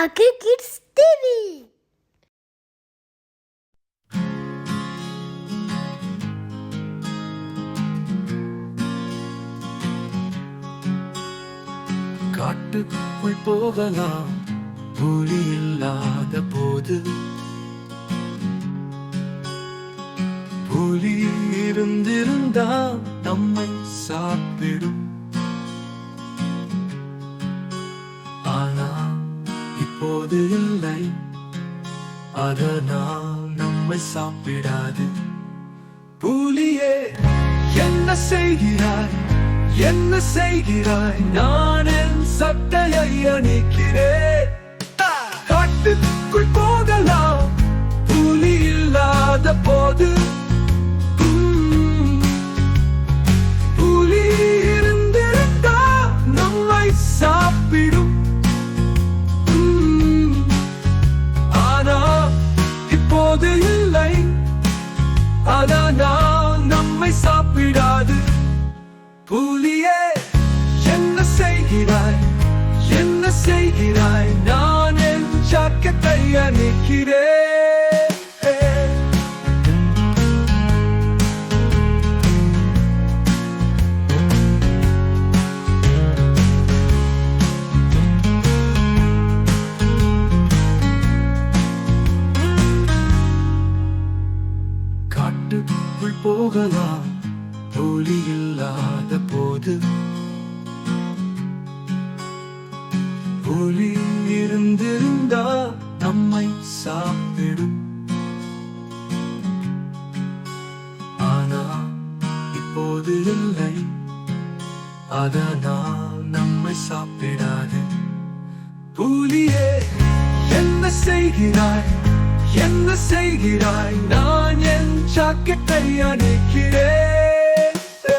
Aki Kids TV. காட்டுக்குள் போகலாம் புலி இல்லாத போது, புலி இருந்திருந்தா நம்மை சாப்பிடும். ஆனா இப்போது இல்லை, அதனால் நம்மை சாப்பிடாது. புலியே என்ன செய்கிறாய், என்ன செய்கிறாய்? நான் என் சட்டையை அணிக்கிறேன். காட்டுக்குள் போகலாம் புலி இல்லாத போது, புலி இருந்திருந்தா நம்மை சாப்பிடும். ஆனா இப்போது இல்லை, அதனால் நம்மை சாப்பிடாது. புலியே என்ன செய்கிறாய், என்ன செய்கிறாய்? நான் என் ஜாக்கெட்டை அணிக்கிறேன். காட்டுக்குள் போகலாம் புலி இல்லாத போது, புலி இருந்திருந்தா நம்மை சாப்பிடும். ஆனா இப்போது இல்லை, அதனால் நம்மை சாப்பிடாது. புலியே என்ன செய்கிறாய், என்ன செய்கிறாய்? நான் என் ஜாக்கெட்டை அணிக்கிறேன்.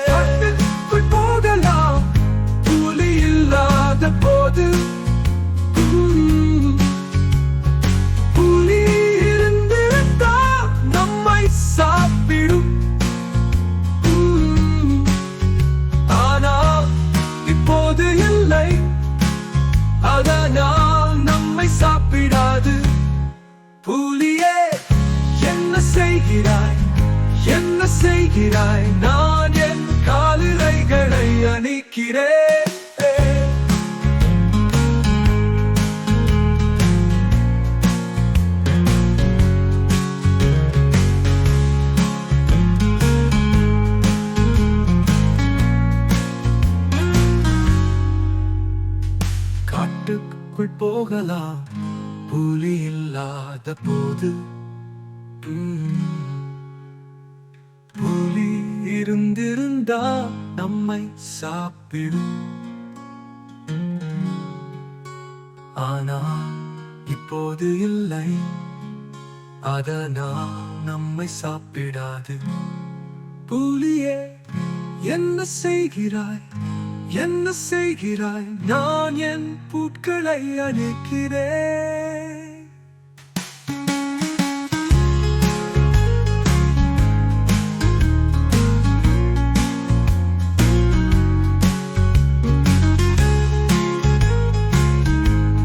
காட்டுக்குள் போகலாம் புலி இல்லாத போது, புலி இருந்திருந்தா நம்மை சாப்பிடும். ஆனா இப்போது இல்லை, அதனால் நம்மை சாப்பிடாது. புலியே என்ன செய்கிறாய், என்ன செய்கிறாய்? நான் என் காலிரைகளை அணிக்கிறேன். காட்டுக்குள் போகலாம் புலி இல்லாத போது, புலி இருந்திருந்தா நம்மை சாப்பிடும். ஆனா இப்போது இல்லை, அதனால் நம்மை சாப்பிடாது. புலியே என்ன செய்கிறாய், என்ன செய்கிறாய்? நான் என் பூட்களை அணிக்கிறேன்.